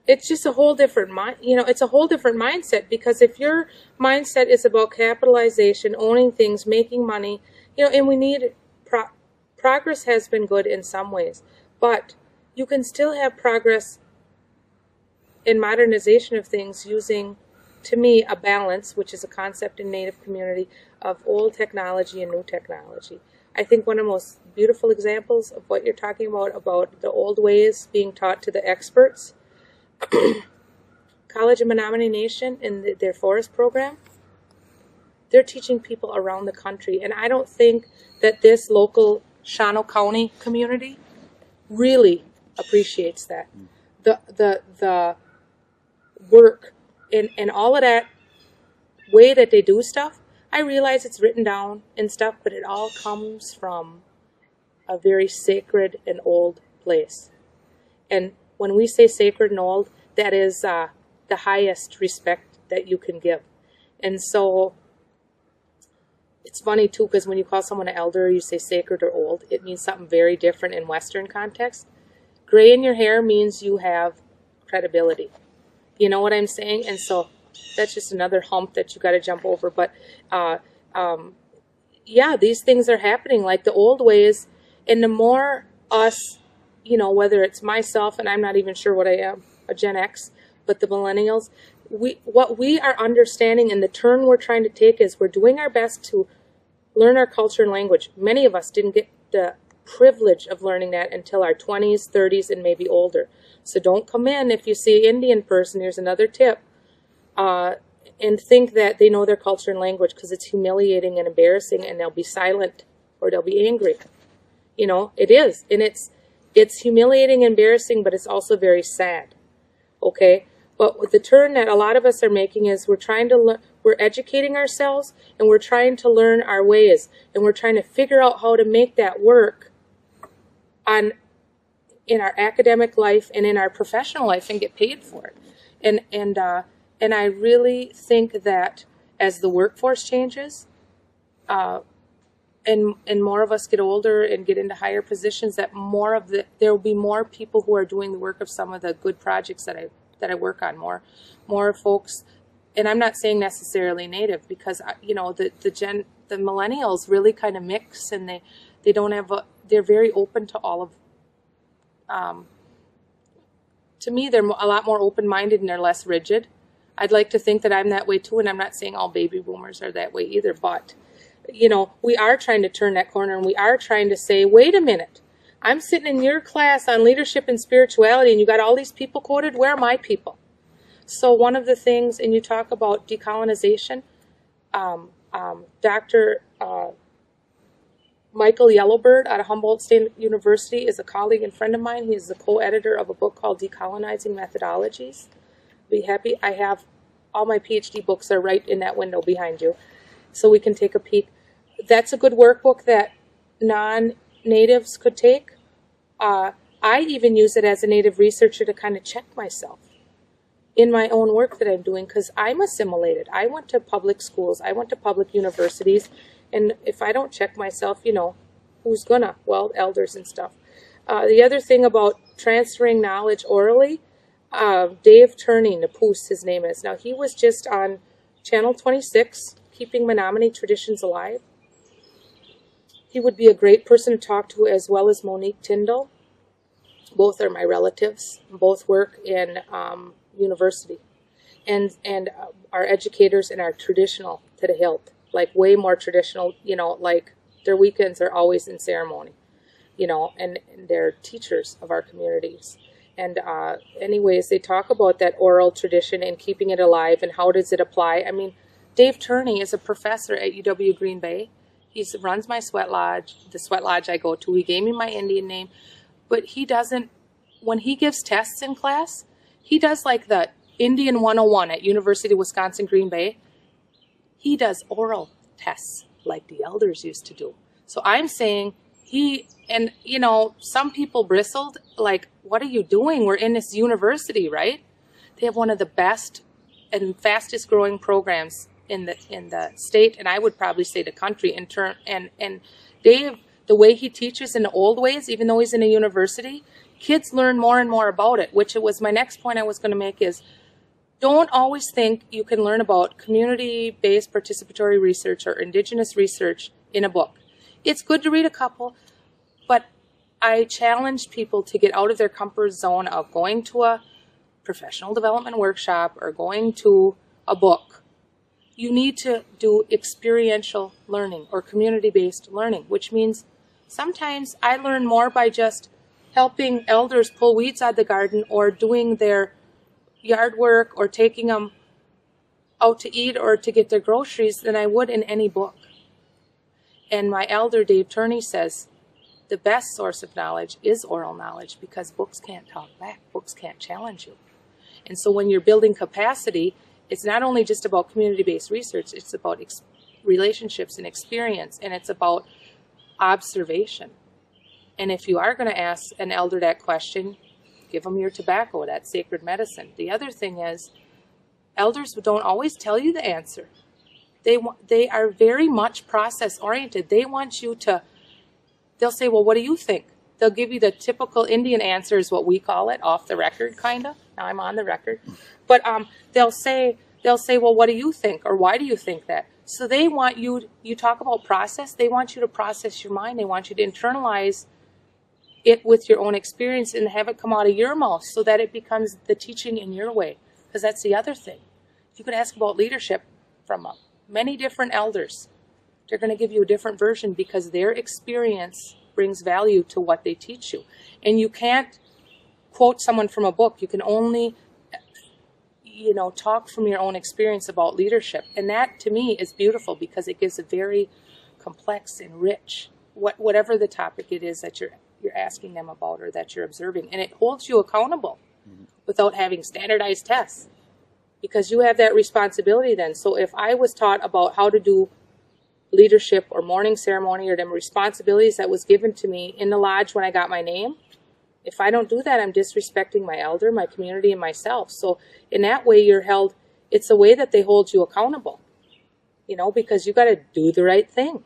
it's just a whole different it's a whole different mindset, because if your mindset is about capitalization, owning things, making money, and we need progress has been good in some ways, but you can still have progress in modernization of things using, to me, a balance, which is a concept in Native community, of old technology and new technology. I think one of the most beautiful examples of what you're talking about the old ways being taught to the experts, College of Menominee Nation in their forest program, they're teaching people around the country. And I don't think that this local Shawano County community really appreciates that. The work and all of that way that they do stuff, I realize it's written down and stuff, but it all comes from a very sacred and old place. And when we say sacred and old, that is the highest respect that you can give. And so it's funny too, because when you call someone an elder, you say sacred or old, it means something very different in Western context. Gray in your hair means you have credibility. You know what I'm saying? And so that's just another hump that you got to jump over. But yeah, these things are happening like the old ways. And the more us, whether it's myself, and I'm not even sure what I am, a Gen X, but the millennials, what we are understanding and the turn we're trying to take is we're doing our best to learn our culture and language. Many of us didn't get the privilege of learning that until our 20s, 30s, and maybe older. So don't come in if you see an Indian person, here's another tip, and think that they know their culture and language, because it's humiliating and embarrassing, and they'll be silent or they'll be angry. It is. And it's humiliating, embarrassing, but it's also very sad. Okay? But with the turn that a lot of us are making is we're educating ourselves, and we're trying to learn our ways, and we're trying to figure out how to make that work in our academic life and in our professional life and get paid for it. And I really think that as the workforce changes, and more of us get older and get into higher positions, that there will be more people who are doing the work of some of the good projects that I work on. More folks, and I'm not saying necessarily Native, because the millennials really kind of mix, and they don't have they're very open to all of. To me, they're a lot more open-minded and they're less rigid. I'd like to think that I'm that way too, and I'm not saying all baby boomers are that way either, but we are trying to turn that corner, and we are trying to say, wait a minute, I'm sitting in your class on leadership and spirituality, and you got all these people quoted. Where are my people? So one of the things, and you talk about decolonization, Dr. Michael Yellowbird out of Humboldt State University is a colleague and friend of mine. He's the co-editor of a book called Decolonizing Methodologies. Be happy. I have all my PhD books are right in that window behind you, so we can take a peek. That's a good workbook that non-natives could take. I even use it as a Native researcher to kind of check myself in my own work that I'm doing, because I'm assimilated. I went to public schools. I went to public universities. And if I don't check myself, who's gonna? Well, elders and stuff. The other thing about transferring knowledge orally, Dave Turney, Napoos, his name is. Now, he was just on Channel 26, Keeping Menominee Traditions Alive. He would be a great person to talk to, as well as Monique Tyndall. Both are my relatives. Both work in university. And are educators and are traditional to the hilt. Like way more traditional, like their weekends are always in ceremony, and they're teachers of our communities. And anyways, they talk about that oral tradition and keeping it alive and how does it apply. I mean, Dave Turney is a professor at UW Green Bay. He runs my sweat lodge, the sweat lodge I go to. He gave me my Indian name, but he doesn't, when he gives tests in class, he does like the Indian 101 at University of Wisconsin Green Bay. He does oral tests like the elders used to do. So I'm saying some people bristled, like, what are you doing? We're in this university, right? They have one of the best and fastest growing programs in the state, and I would probably say the country in turn. And Dave, the way he teaches in the old ways, even though he's in a university, kids learn more and more about it, which it was my next point I was going to make is, don't always think you can learn about community-based participatory research or indigenous research in a book. It's good to read a couple, but I challenge people to get out of their comfort zone of going to a professional development workshop or going to a book. You need to do experiential learning or community-based learning, which means sometimes I learn more by just helping elders pull weeds out of the garden or doing their yard work or taking them out to eat or to get their groceries than I would in any book. And my elder, Dave Turney, says the best source of knowledge is oral knowledge because books can't talk back. Books can't challenge you. And so when you're building capacity, it's not only just about community-based research, it's about relationships and experience, and it's about observation. And if you are going to ask an elder that question, give them your tobacco, that's sacred medicine. The other thing is, elders don't always tell you the answer. They are very much process-oriented. They want you to, they'll say, well, what do you think? They'll give you the typical Indian answer is what we call it, off the record, kind of. Now I'm on the record. But they'll say, well, what do you think? Or why do you think that? So they want you talk about process, they want you to process your mind. They want you to internalize it with your own experience and have it come out of your mouth so that it becomes the teaching in your way. Because that's the other thing. You could ask about leadership from many different elders. They're going to give you a different version because their experience brings value to what they teach you. And you can't quote someone from a book. You can only, talk from your own experience about leadership. And that, to me, is beautiful because it gives a very complex and rich, whatever the topic it is that you're asking them about or that you're observing. And it holds you accountable without having standardized tests because you have that responsibility then. So if I was taught about how to do leadership or morning ceremony or them responsibilities that was given to me in the lodge when I got my name, if I don't do that, I'm disrespecting my elder, my community, and myself. So in that way, you're held, it's a way that they hold you accountable, because you got to do the right thing.